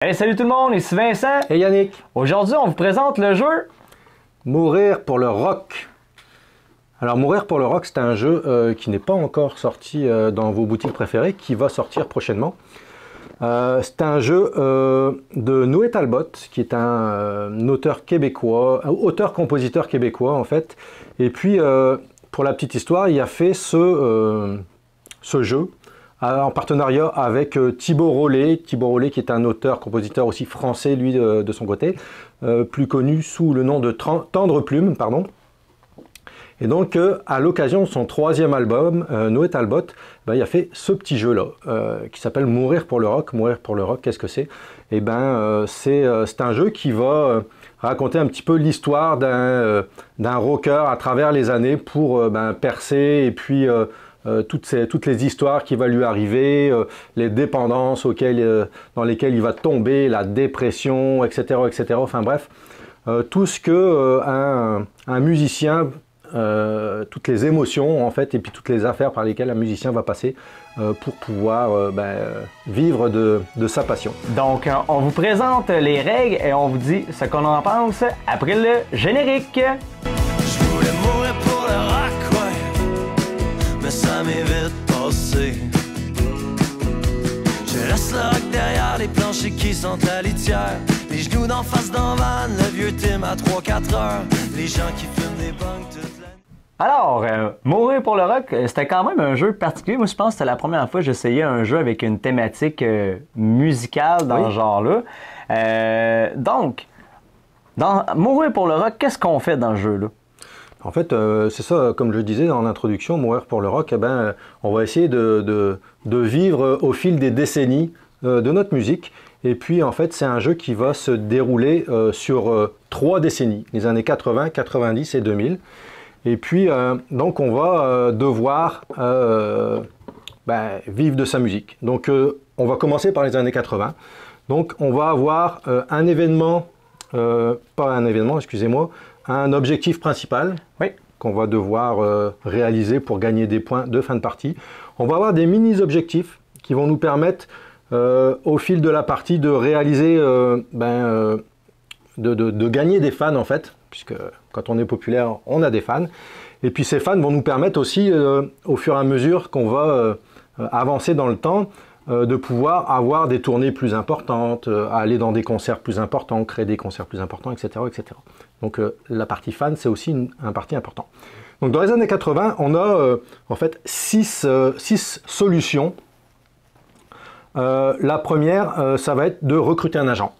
Hey, salut tout le monde, ici Vincent. Et Yannick. Aujourd'hui, on vous présente le jeu Mourir pour le rock. Alors, Mourir pour le rock, c'est un jeu qui n'est pas encore sorti dans vos boutiques préférées, qui va sortir prochainement. C'est un jeu de Noé Talbot, qui est un auteur québécois, auteur-compositeur québécois en fait. Et puis, pour la petite histoire, il a fait ce jeu en partenariat avec Thibaut Rollet. Thibaut Rollet qui est un auteur-compositeur aussi français, lui, de son côté, plus connu sous le nom de Tendre Plume, pardon. Et donc, à l'occasion de son troisième album, Noé Talbot, il a fait ce petit jeu-là, qui s'appelle Mourir pour le rock. Mourir pour le rock, qu'est-ce que c'est? Eh bien, c'est un jeu qui va raconter un petit peu l'histoire d'un rocker à travers les années pour percer, et puis toutes les histoires qui vont lui arriver, les dépendances dans lesquelles il va tomber, la dépression, etc., etc. Enfin bref, tout ce que un musicien, toutes les émotions en fait, et puis toutes les affaires par lesquelles un musicien va passer pour pouvoir vivre de sa passion. Donc, on vous présente les règles et on vous dit ce qu'on en pense après le générique. Je voulais mourir pour le rock, ouais, mais ça m'est vite passé. Je laisse le rock derrière les planchers qui sont à litière. Les genoux d'en face d'en van, le vieux Tim à 3-4 heures. Les gens qui fument des banques toute la nuit. Alors, Mourir pour le rock, c'était quand même un jeu particulier. Moi, je pense que c'était la première fois que j'essayais un jeu avec une thématique musicale dans ce genre-là. Donc, dans Mourir pour le rock, qu'est-ce qu'on fait dans ce jeu-là? En fait, c'est ça, comme je disais dans l'introduction, Mourir pour le rock, on va essayer de vivre au fil des décennies de notre musique. Et puis, en fait, c'est un jeu qui va se dérouler sur 3 décennies, les années 80, 90 et 2000. Et puis, donc, on va devoir vivre de sa musique. Donc, on va commencer par les années 80. Donc, on va avoir un événement, pas un événement, excusez-moi, un objectif principal qu'on va devoir réaliser pour gagner des points de fin de partie. On va avoir des mini-objectifs qui vont nous permettre, au fil de la partie, de réaliser, de gagner des fans en fait, puisque quand on est populaire, on a des fans. Et puis ces fans vont nous permettre aussi, au fur et à mesure qu'on va avancer dans le temps, de pouvoir avoir des tournées plus importantes, aller dans des concerts plus importants, créer des concerts plus importants, etc. etc. Donc la partie fan, c'est aussi un partie important. Donc dans les années 80, on a en fait 6 solutions. La première, ça va être de recruter un agent.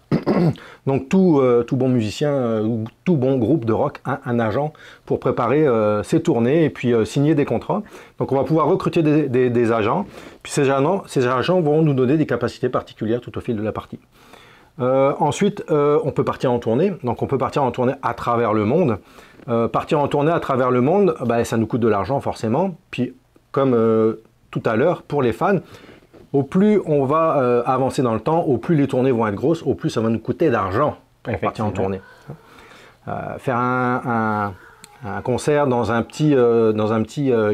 Donc tout bon musicien ou tout bon groupe de rock a un agent pour préparer ses tournées et puis signer des contrats. Donc on va pouvoir recruter des agents, puis ces agents vont nous donner des capacités particulières tout au fil de la partie. Ensuite, on peut partir en tournée. Donc on peut partir en tournée à travers le monde. Partir en tournée à travers le monde, ça nous coûte de l'argent forcément. Puis comme tout à l'heure, pour les fans, au plus on va avancer dans le temps, au plus les tournées vont être grosses, au plus ça va nous coûter d'argent pour partir en tournée. Faire un concert dans un petit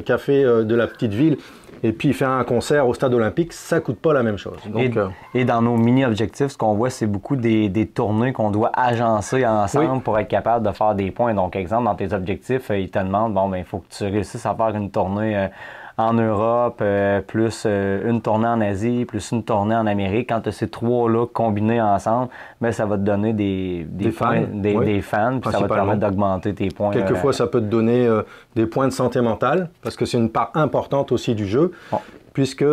café de la petite ville et puis faire un concert au stade olympique, ça ne coûte pas la même chose. Donc, et dans nos mini-objectifs, ce qu'on voit, c'est beaucoup des tournées qu'on doit agencer ensemble pour être capable de faire des points. Donc, exemple, dans tes objectifs, ils te demandent, il faut que tu réussisses à faire une tournée en Europe, plus une tournée en Asie, plus une tournée en Amérique. Quand tu as ces 3-là combinés ensemble, ça va te donner des fans, des fans, puis ça va te permettre d'augmenter tes points. Quelquefois, ça peut te donner des points de santé mentale, parce que c'est une part importante aussi du jeu, puisque au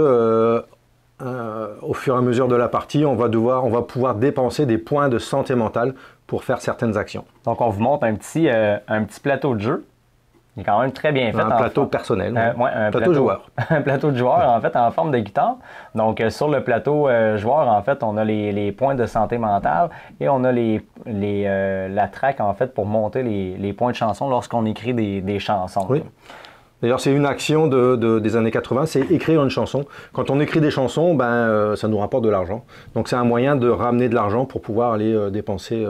fur et à mesure de la partie, on va pouvoir dépenser des points de santé mentale pour faire certaines actions. Donc, on vous montre un petit plateau de jeu. Il est quand même très bien fait. Un plateau personnel. Un plateau joueur. Un plateau de joueur, en fait, en forme de guitare. Donc, sur le plateau joueur, en fait, on a les points de santé mentale et on a la track, en fait, pour monter les points de chanson lorsqu'on écrit des chansons. Oui. D'ailleurs, c'est une action des années 80, c'est écrire une chanson. Quand on écrit des chansons, ça nous rapporte de l'argent. Donc, c'est un moyen de ramener de l'argent pour pouvoir aller dépenser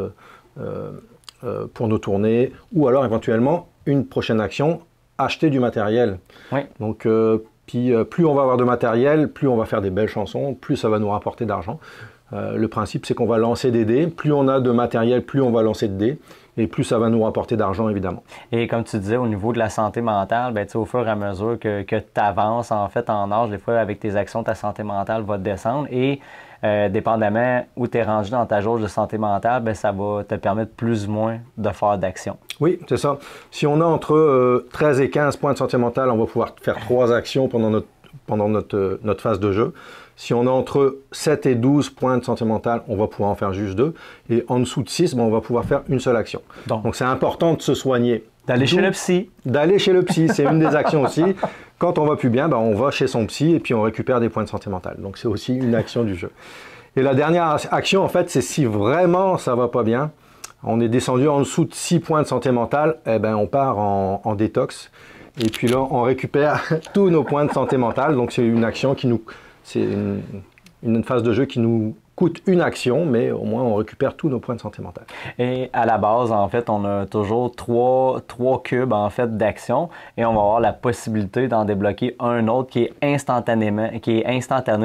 pour nos tournées ou alors éventuellement une prochaine action, acheter du matériel. Oui. Donc, plus on va avoir de matériel, plus on va faire des belles chansons, plus ça va nous rapporter d'argent. Le principe, c'est qu'on va lancer des dés. Plus on a de matériel, plus on va lancer de dés. Et plus ça va nous rapporter d'argent, évidemment. Et comme tu disais, au niveau de la santé mentale, ben, au fur et à mesure que tu avances en fait en âge, des fois avec tes actions, ta santé mentale va descendre. Et dépendamment où tu es rendu dans ta jauge de santé mentale, ben, ça va te permettre plus ou moins de faire d'actions. Oui, c'est ça. Si on a entre 13 et 15 points de santé mentale, on va pouvoir faire 3 actions pendant notre phase de jeu. Si on a entre 7 et 12 points de santé mentale, on va pouvoir en faire juste 2. Et en dessous de 6, ben, on va pouvoir faire une seule action. Donc c'est important de se soigner. D'aller chez le psy. D'aller chez le psy, c'est une des actions aussi. Quand on va plus bien, ben, on va chez son psy et puis on récupère des points de santé mentale. Donc c'est aussi une action du jeu. Et la dernière action, en fait, c'est si vraiment ça va pas bien, on est descendu en dessous de 6 points de santé mentale, eh ben, on part en détox. Et puis là, on récupère tous nos points de santé mentale. Donc c'est une action qui nous... C'est une phase de jeu qui nous coûte une action, mais au moins on récupère tous nos points de santé mentale. Et à la base, en fait, on a toujours trois cubes en fait d'action et on va avoir la possibilité d'en débloquer un autre qui est instantané,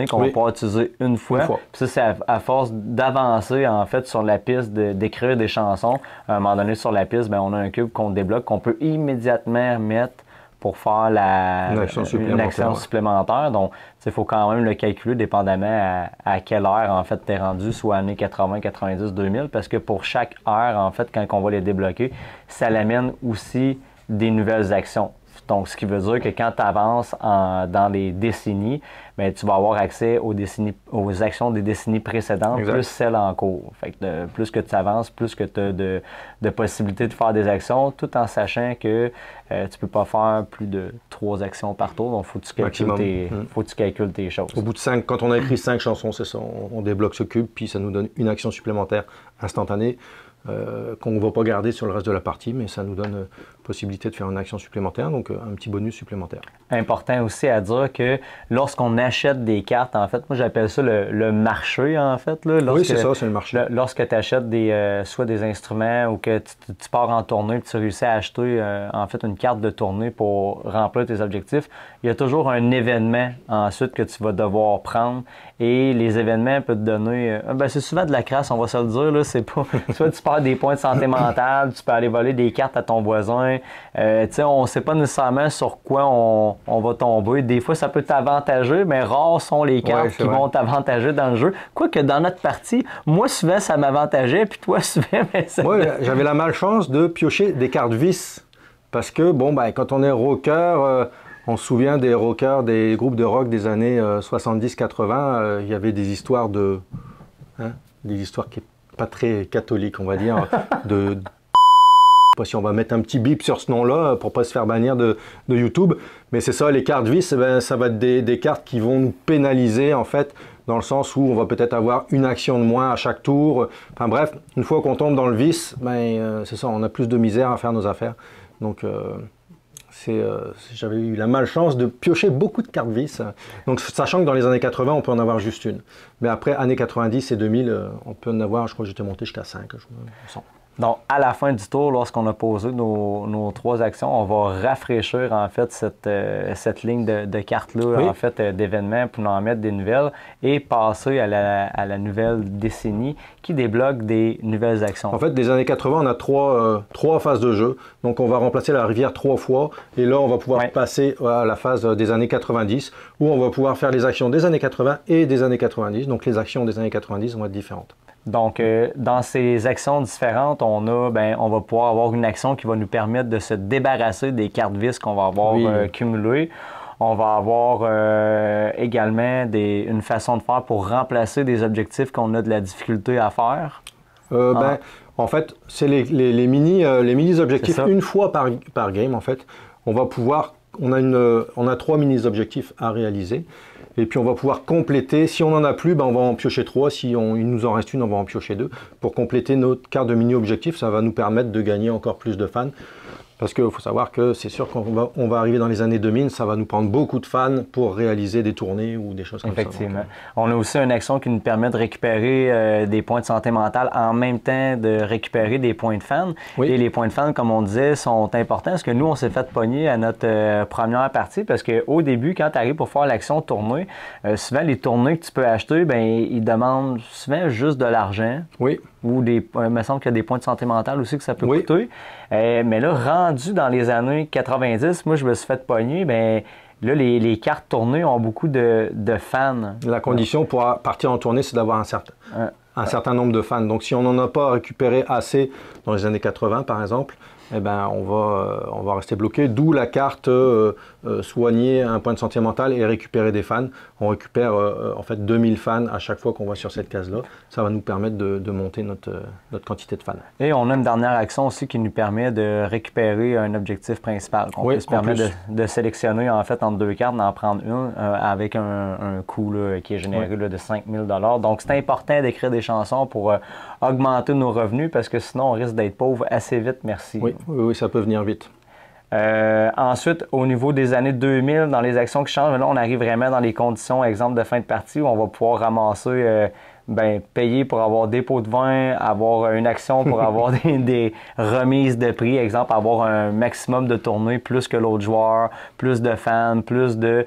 qu'on va pouvoir utiliser une fois. Puis ça, c'est à force d'avancer en fait sur la piste, d'écrire des chansons. À un moment donné, sur la piste, ben, on a un cube qu'on débloque, qu'on peut immédiatement mettre pour faire une action supplémentaire. Donc, il faut quand même le calculer dépendamment à quelle heure, en fait, tu es rendu, soit années 80, 90, 2000, parce que pour chaque heure, en fait, quand on va les débloquer, ça l'amène aussi des nouvelles actions. Donc, ce qui veut dire que quand tu avances dans les décennies, bien, tu vas avoir accès aux actions des décennies précédentes, plus celles en cours. Fait que plus que tu avances, plus que tu as de possibilités de faire des actions, tout en sachant que tu ne peux pas faire plus de 3 actions par tour. Donc, il faut que tu calcules tes choses. Au bout de 5, quand on a écrit 5 chansons, c'est ça, on débloque ce cube, puis ça nous donne une action supplémentaire instantanée. Qu'on ne va pas garder sur le reste de la partie, mais ça nous donne possibilité de faire une action supplémentaire, donc un petit bonus supplémentaire. Important aussi à dire que lorsqu'on achète des cartes, en fait, moi j'appelle ça le marché, en fait. Là, oui, c'est ça, c'est le marché. Lorsque tu achètes soit des instruments ou que tu pars en tournée et tu réussis à acheter en fait une carte de tournée pour remplir tes objectifs, il y a toujours un événement ensuite que tu vas devoir prendre et les événements peuvent te donner... c'est souvent de la crasse, on va se le dire, là, c'est pas... Soit tu perds des points de santé mentale, tu peux aller voler des cartes à ton voisin. On ne sait pas nécessairement sur quoi on va tomber. Des fois, ça peut t'avantager, mais rares sont les cartes qui vont t'avantager dans le jeu. Quoique dans notre partie, moi, souvent, ça m'avantageait, puis toi, souvent... Moi, j'avais la malchance de piocher des cartes vis. Parce que, bon, ben, quand on est rocker... on se souvient des rockers, des groupes de rock des années 70-80, il y avait des histoires des histoires qui n'est pas très catholiques, on va dire, je sais pas si on va mettre un petit bip sur ce nom-là pour pas se faire bannir de YouTube, mais c'est ça, les cartes vis, ben, ça va être des cartes qui vont nous pénaliser en fait, dans le sens où on va peut-être avoir une action de moins à chaque tour. Enfin bref, une fois qu'on tombe dans le vice, ben, c'est ça, on a plus de misère à faire nos affaires. Donc j'avais eu la malchance de piocher beaucoup de cartes vis. Donc, sachant que dans les années 80, on peut en avoir juste une. Mais après, années 90 et 2000, on peut en avoir, je crois que j'étais monté jusqu'à 5. Donc, à la fin du tour, lorsqu'on a posé nos 3 actions, on va rafraîchir en fait cette ligne de cartes-là, en fait, d'événements pour en mettre des nouvelles et passer à la nouvelle décennie qui débloque des nouvelles actions. En fait, des années 80, on a 3 phases de jeu. Donc, on va remplacer la rivière 3 fois et là, on va pouvoir passer à la phase des années 90 où on va pouvoir faire les actions des années 80 et des années 90. Donc, les actions des années 90 vont être différentes. Donc, dans ces actions différentes, on va pouvoir avoir une action qui va nous permettre de se débarrasser des cartes vis qu'on va avoir cumulées. On va avoir également une façon de faire pour remplacer des objectifs qu'on a de la difficulté à faire. En fait, c'est les mini-objectifs une fois par game. En fait, on a 3 mini-objectifs à réaliser. Et puis on va pouvoir compléter, si on n'en a plus, ben on va en piocher 3, si il nous en reste une, on va en piocher 2. Pour compléter notre carte de mini-objectif, ça va nous permettre de gagner encore plus de fans. Parce qu'il faut savoir que c'est sûr qu'on va arriver dans les années 2000, ça va nous prendre beaucoup de fans pour réaliser des tournées ou des choses comme ça. Effectivement. On a aussi une action qui nous permet de récupérer des points de santé mentale en même temps de récupérer des points de fan. Oui. Et les points de fan, comme on disait, sont importants parce que nous, on s'est fait pogner à notre première partie parce qu'au début, quand tu arrives pour faire l'action tournée, souvent les tournées que tu peux acheter, ben ils demandent souvent juste de l'argent. Oui. Ou il me semble qu'il y a des points de santé mentale aussi que ça peut coûter. Mais là, rendu dans les années 90, moi, je me suis fait pogner, ben là, les cartes tournées ont beaucoup de fans. La condition pour partir en tournée, c'est d'avoir un certain nombre de fans. Donc, si on n'en a pas récupéré assez dans les années 80, par exemple, eh ben, on va rester bloqué. D'où la carte soigner un point de santé mentale et récupérer des fans. On récupère en fait 2000 fans à chaque fois qu'on va sur cette case-là. Ça va nous permettre de monter notre quantité de fans. Et on a une dernière action aussi qui nous permet de récupérer un objectif principal. On peut se permettre de sélectionner en fait entre deux cartes, d'en prendre une avec un coût là, qui est généré là, de 5000 $. Donc c'est important d'écrire des chansons pour augmenter nos revenus parce que sinon on risque d'être pauvre assez vite, merci. Oui, ça peut venir vite. Ensuite, au niveau des années 2000, dans les actions qui changent, là, on arrive vraiment dans les conditions, exemple de fin de partie, où on va pouvoir ramasser, payer pour avoir des pots de vin, avoir une action pour avoir des remises de prix, exemple, avoir un maximum de tournées plus que l'autre joueur, plus de fans, plus de...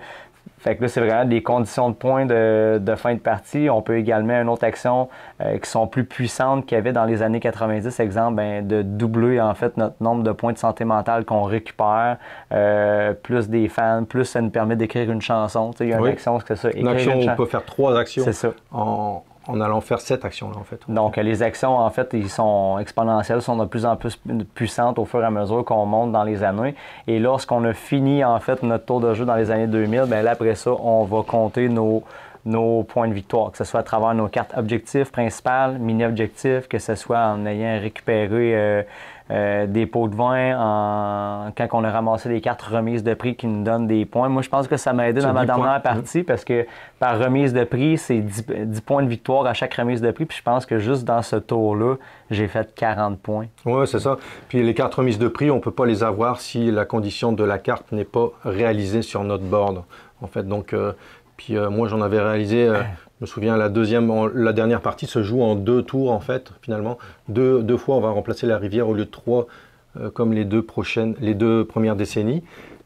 Fait que là, c'est vraiment des conditions de points de fin de partie. On peut également une autre action qui sont plus puissantes qu'il y avait dans les années 90, exemple, de doubler en fait notre nombre de points de santé mentale qu'on récupère, plus des fans, plus ça nous permet d'écrire une chanson. Il y a une action, c'est ça. Une action où on peut faire 3 actions. C'est ça. En allant faire cette action-là, en fait. Donc, les actions, en fait, ils sont exponentielles, sont de plus en plus puissantes au fur et à mesure qu'on monte dans les années. Et lorsqu'on a fini, en fait, notre tour de jeu dans les années 2000, bien là, après ça, on va compter nos points de victoire, que ce soit à travers nos cartes objectifs principales, mini-objectifs, que ce soit en ayant récupéré des pots de vin, quand on a ramassé des cartes remises de prix qui nous donnent des points. Moi, je pense que ça m'a aidé dans ma dernière partie parce que par remise de prix, c'est 10 points de victoire à chaque remise de prix. Puis je pense que juste dans ce tour-là, j'ai fait 40 points. Oui, c'est ça. Puis les cartes remises de prix, on ne peut pas les avoir si la condition de la carte n'est pas réalisée sur notre board. En fait, donc... Puis moi, j'en avais réalisé, je me souviens, la dernière partie se joue en 2 tours, en fait, finalement. Deux fois, on va remplacer la rivière au lieu de 3, comme les deux premières décennies.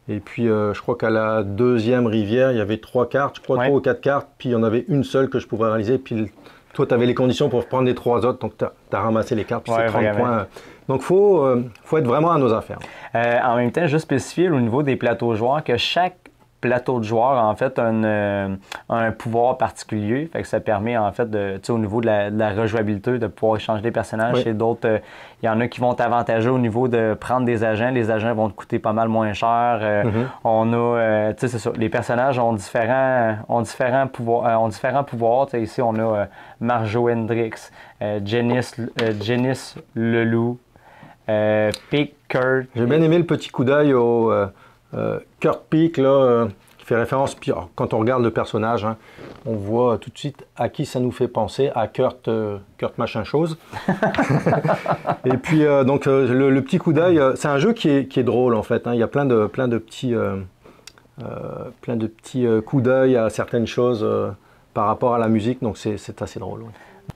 Et puis, je crois qu'à la deuxième rivière, il y avait 3 cartes, je crois 3 ou 4 cartes, puis il y en avait une seule que je pouvais réaliser. Puis toi, tu avais les conditions pour prendre les 3 autres, donc tu as ramassé les cartes, puis c'est 30 points. Donc, il faut être vraiment à nos affaires. En même temps, juste spécifier au niveau des plateaux joueurs que chaque plateau de joueurs, en fait, un pouvoir particulier. Fait que ça permet, en fait, au niveau de la rejouabilité, de pouvoir échanger des personnages. Chez d'autres, il y en a qui vont t'avantager au niveau de prendre des agents. Les agents vont te coûter pas mal moins cher. On a, c'est ça, les personnages ont différents pouvoirs. Ici, on a Marjo Hendrix, Janice Leloup, Pick Kurt. J'ai bien aimé le petit coup d'œil au... Kurt Peak, là, qui fait référence, puis quand on regarde le personnage, hein, on voit tout de suite à qui ça nous fait penser, à Kurt machin chose. Et puis, donc, le petit coup d'œil, c'est un jeu qui est drôle, en fait. Hein. Il y a plein de petits coups d'œil à certaines choses par rapport à la musique, donc c'est assez drôle. Ouais.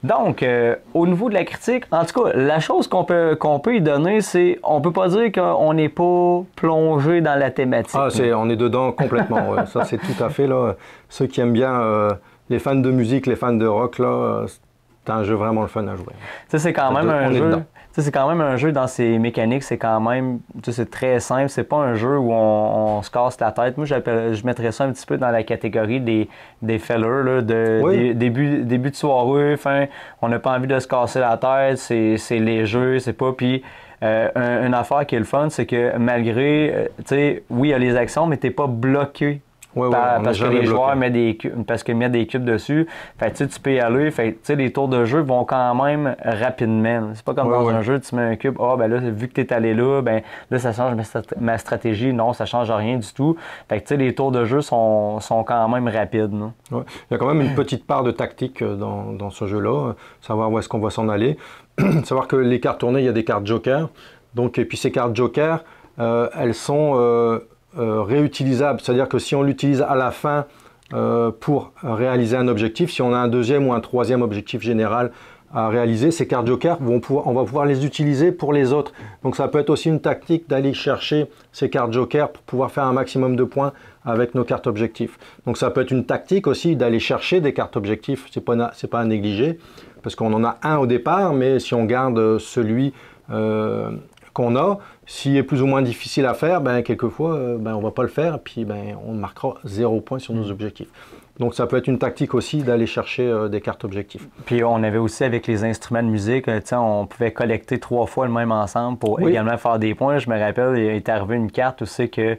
Donc, au niveau de la critique, en tout cas, la chose qu'on peut y donner, c'est on peut pas dire qu'on n'est pas plongé dans la thématique. Ah, on est dedans complètement. Ouais. Ça, c'est tout à fait là. Ceux qui aiment bien les fans de musique, les fans de rock, là, c'est un jeu vraiment le fun à jouer. C'est quand même un jeu. C'est quand même un jeu dans ses mécaniques, c'est quand même, c'est très simple. C'est pas un jeu où on se casse la tête. Moi, je mettrais ça un petit peu dans la catégorie des fellers, là, début de soirée, fin, on n'a pas envie de se casser la tête, c'est léger, c'est pas. Puis une affaire qui est le fun, c'est que malgré, oui, il y a les actions, mais t'es pas bloqué. Parce que les joueurs mettent des cubes dessus. Fait tu peux y aller. Fait les tours de jeu vont quand même rapidement. C'est pas comme dans un jeu, tu mets un cube. Là, vu que tu es allé là, là, ça change ma stratégie. Non, ça change rien du tout. Fait que les tours de jeu sont quand même rapides. Ouais. Il y a quand même une petite part de tactique dans ce jeu-là. Savoir où est-ce qu'on va s'en aller. Savoir que les cartes tournées, il y a des cartes joker. Donc, et puis ces cartes joker, elles sont réutilisables. C'est-à-dire que si on l'utilise à la fin pour réaliser un objectif, si on a un deuxième ou un troisième objectif général à réaliser, ces cartes Joker, on va pouvoir les utiliser pour les autres. Donc ça peut être aussi une tactique d'aller chercher ces cartes Joker pour pouvoir faire un maximum de points avec nos cartes objectifs. Donc ça peut être une tactique aussi d'aller chercher des cartes objectifs, c'est pas à négliger, parce qu'on en a un au départ, mais si on garde celui qu'on a, s'il est plus ou moins difficile à faire, ben, quelquefois on va pas le faire, et puis on marquera 0 points sur nos objectifs. Donc ça peut être une tactique aussi d'aller chercher des cartes objectifs. Puis on avait aussi avec les instruments de musique, on pouvait collecter 3 fois le même ensemble pour également faire des points. Je me rappelle, il est arrivé une carte où c'est que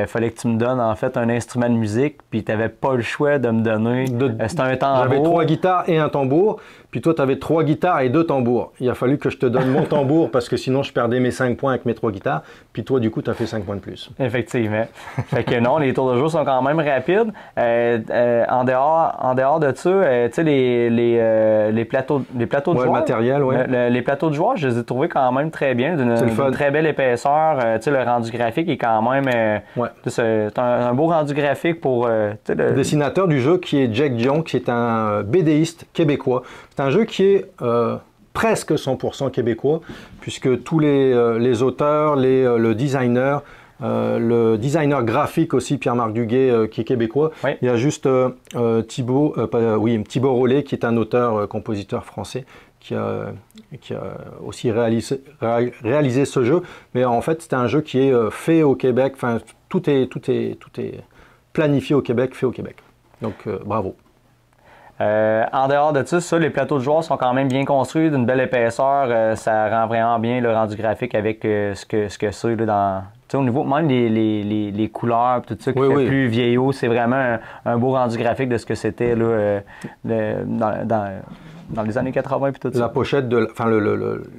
fallait que tu me donnes en fait un instrument de musique, puis tu n'avais pas le choix de me donner. C'était un tambour. J'avais 3 guitares et un tambour, puis toi tu avais 3 guitares et 2 tambours. Il a fallu que je te donne mon tambour parce que sinon je perdais mes 5 points avec mes 3 guitares, puis toi du coup tu as fait 5 points de plus. Effectivement. Fait que non, les tours de jeu sont quand même rapides. En dehors de ça, tu sais, les plateaux de joueurs. Le matériel, les plateaux de joueurs, je les ai trouvés quand même très bien, d'une très belle épaisseur. Tu sais, le rendu graphique est quand même. C'est un beau rendu graphique pour. Le dessinateur du jeu qui est Jack Dion, qui est un BDiste québécois. C'est un jeu qui est presque 100% québécois, puisque tous les auteurs, le designer. Le designer graphique aussi, Pierre-Marc Duguay, qui est québécois. Oui. Il y a juste Thibaut Rollet, qui est un auteur-compositeur français, qui a aussi réalisé ce jeu. Mais en fait, c'est un jeu qui est fait au Québec. Enfin, tout est planifié au Québec, fait au Québec. Donc, bravo. En dehors de ça, les plateaux de joueurs sont quand même bien construits, d'une belle épaisseur. Ça rend vraiment bien le rendu graphique avec ce que c'est dans... Au niveau, même les couleurs, tout ça, qui fait plus vieillot, c'est vraiment un beau rendu graphique de ce que c'était dans les années 80 puis tout ça. La pochette,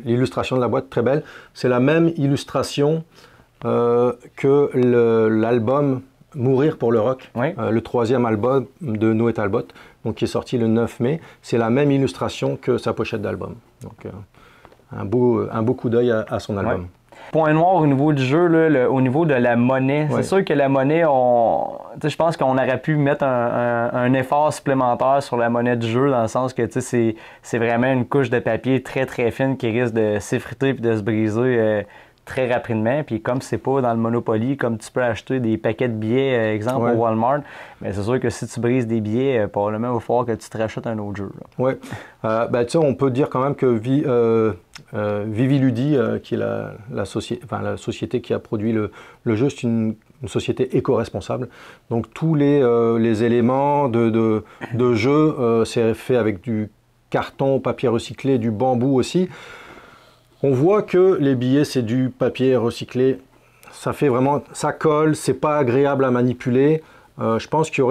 l'illustration de la boîte, très belle. C'est la même illustration que l'album Mourir pour le rock, le 3e album de Noé Talbot, donc qui est sorti le 9 mai. C'est la même illustration que sa pochette d'album. Donc un beau coup d'œil à son album. Ouais. Point noir au niveau du jeu, au niveau de la monnaie. C'est sûr que la monnaie, je pense qu'on aurait pu mettre un effort supplémentaire sur la monnaie du jeu, dans le sens que c'est vraiment une couche de papier très très fine qui risque de s'effriter et de se briser très rapidement. Puis comme c'est pas dans le Monopoly, comme tu peux acheter des paquets de billets, exemple au Walmart, mais c'est sûr que si tu brises des billets, probablement il va falloir que tu te rachètes un autre jeu. Oui. On peut dire quand même que Viviludi, qui est la société qui a produit le jeu, c'est une société éco-responsable. Donc tous les éléments de jeu, c'est fait avec du carton, papier recyclé, du bambou aussi. On voit que les billets, c'est du papier recyclé. Ça fait vraiment, ça colle, c'est pas agréable à manipuler. Je pense qu'il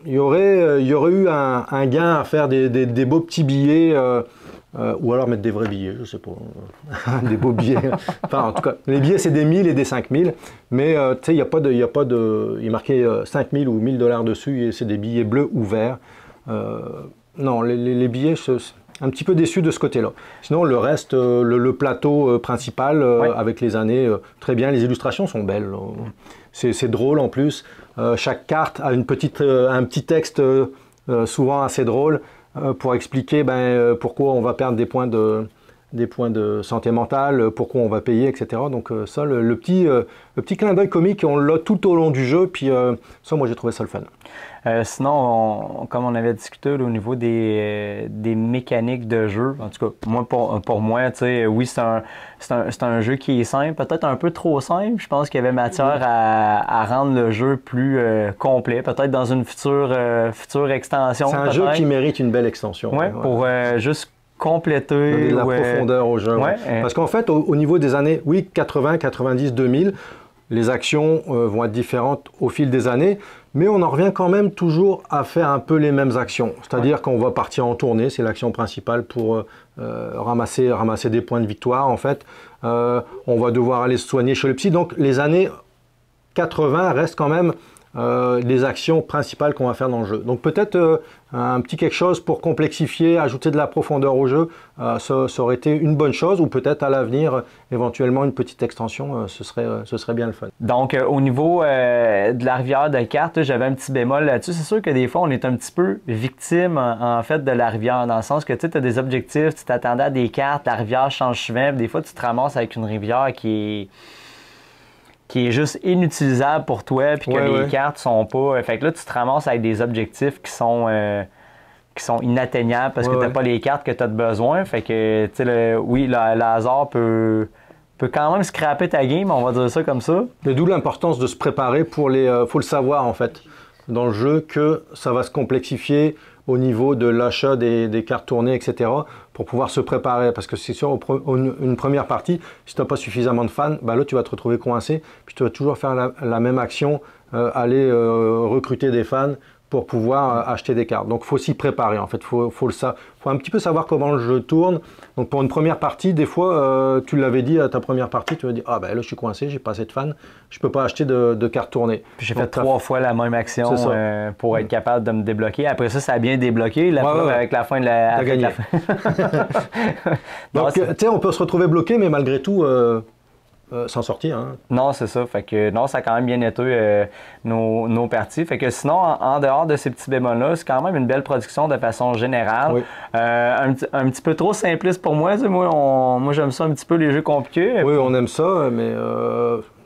y aurait eu un gain à faire des beaux petits billets, ou alors mettre des vrais billets, je sais pas, des beaux billets. Enfin, en tout cas, les billets, c'est des 1000 et des 5000, mais tu sais, il y est marqué 5000 ou 1000 $ dessus, et c'est des billets bleus ou verts. Non, les billets, un petit peu déçu de ce côté-là. Sinon, le reste, le plateau principal, avec les années, très bien. Les illustrations sont belles. C'est drôle en plus. Chaque carte a un petit texte souvent assez drôle pour expliquer pourquoi on va perdre des points de santé mentale, pourquoi on va payer, etc. Donc ça, le petit clin d'œil comique, on l'a tout au long du jeu. Puis ça, moi, j'ai trouvé ça le fun. Sinon, comme on avait discuté au niveau des mécaniques de jeu, en tout cas, moi pour moi, oui, c'est un jeu qui est simple, peut-être un peu trop simple. Je pense qu'il y avait matière à rendre le jeu plus complet, peut-être dans une future extension. C'est un jeu qui mérite une belle extension. Oui, pour juste compléter. Donner de la profondeur au jeu. Parce qu'en fait, au niveau des années, 80, 90, 2000, les actions vont être différentes au fil des années, mais on en revient quand même toujours à faire un peu les mêmes actions. C'est-à-dire qu'on va partir en tournée, c'est l'action principale pour ramasser des points de victoire en fait. On va devoir aller se soigner chez le psy. Donc les années 80 restent quand même les actions principales qu'on va faire dans le jeu. Donc peut-être un petit quelque chose pour complexifier, ajouter de la profondeur au jeu, ça aurait été une bonne chose, ou peut-être à l'avenir, éventuellement une petite extension, ce serait bien le fun. Donc au niveau de la rivière de cartes, j'avais un petit bémol là-dessus. C'est sûr que des fois, on est un petit peu victime en fait de la rivière, dans le sens que tu as des objectifs, tu t'attendais à des cartes, la rivière change souvent, des fois tu te ramasses avec une rivière qui est juste inutilisable pour toi, puis que les cartes sont pas... Fait que là, tu te ramasses avec des objectifs qui sont inatteignables parce que tu n'as pas les cartes que tu as de besoin. Fait que, tu sais, le hasard peut quand même scraper ta game, on va dire ça comme ça. Et d'où l'importance de se préparer pour les... faut le savoir, en fait, dans le jeu, que ça va se complexifier au niveau de l'achat des cartes tournées, etc., pour pouvoir se préparer. Parce que c'est sûr, une première partie, si tu n'as pas suffisamment de fans, bah là, tu vas te retrouver coincé, puis tu vas toujours faire la même action, aller recruter des fans pour pouvoir acheter des cartes. Donc, il faut s'y préparer, en fait. Faut un petit peu savoir comment le jeu tourne. Donc, pour une première partie, des fois, tu l'avais dit à ta première partie, tu vas dire « Ah, ben là, je suis coincé, j'ai pas assez de fans, je peux pas acheter de cartes tournées. » J'ai fait 3 fois la même action pour être capable de me débloquer. Après ça, ça a bien débloqué. La preuve, avec la fin de la... T'as gagné. Donc, tu sais, on peut se retrouver bloqué, mais malgré tout... s'en sortir. Hein. Non, c'est ça. Fait que non, ça a quand même bien été nos parties. Fait que sinon, en dehors de ces petits bémols-là, c'est quand même une belle production de façon générale. Oui. Un petit peu trop simpliste pour moi. Moi, j'aime ça un petit peu les jeux compliqués. Oui, on aime ça, mais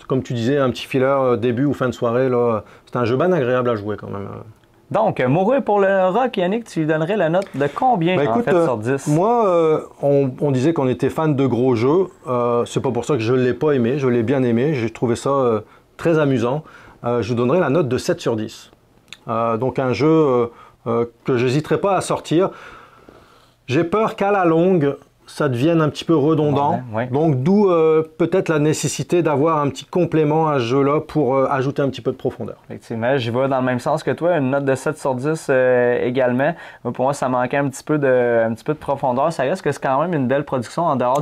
comme tu disais, un petit filler début ou fin de soirée, là, c'est un jeu bien agréable à jouer quand même. Donc, mourir pour le rock, Yannick, tu lui donnerais la note de combien écoute, sur 10? Moi, on disait qu'on était fan de gros jeux. C'est pas pour ça que je ne l'ai pas aimé. Je l'ai bien aimé. J'ai trouvé ça très amusant. Je lui donnerais la note de 7 sur 10. Donc un jeu que j'hésiterais pas à sortir. J'ai peur qu'à la longue, ça devienne un petit peu redondant. Ouais. Donc d'où peut-être la nécessité d'avoir un petit complément à ce jeu-là pour ajouter un petit peu de profondeur. Effectivement, j'y vais dans le même sens que toi, une note de 7 sur 10 également. Pour moi, ça manquait un petit peu de profondeur. Ça reste que c'est quand même une belle production en dehors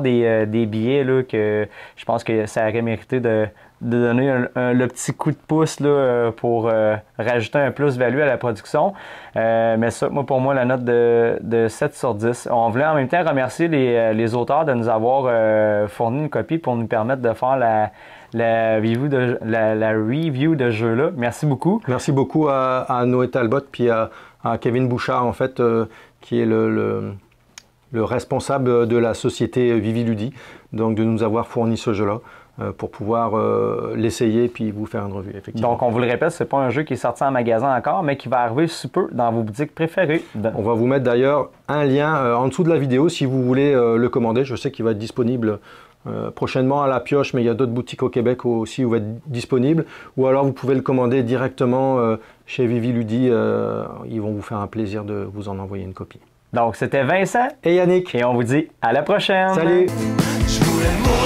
des billets là, que je pense que ça aurait mérité de donner le petit coup de pouce là, pour rajouter un plus-value à la production. Mais ça, pour moi, la note de 7 sur 10. On voulait en même temps remercier les auteurs de nous avoir fourni une copie pour nous permettre de faire la review de ce jeu-là. Merci beaucoup. Merci beaucoup à Noé Talbot puis à Kevin Bouchard, en fait, qui est le responsable de la société Viviludi, donc de nous avoir fourni ce jeu-là. Pour pouvoir l'essayer puis vous faire une revue, effectivement. Donc, on vous le répète, c'est pas un jeu qui est sorti en magasin encore, mais qui va arriver sous peu dans vos boutiques préférées. On va vous mettre d'ailleurs un lien en dessous de la vidéo si vous voulez le commander. Je sais qu'il va être disponible prochainement à La Pioche, mais il y a d'autres boutiques au Québec aussi où il va être disponible. Ou alors vous pouvez le commander directement chez Viviludi. Ils vont vous faire un plaisir de vous en envoyer une copie. Donc, c'était Vincent et Yannick. Et on vous dit à la prochaine. Salut! Je voulais mourir.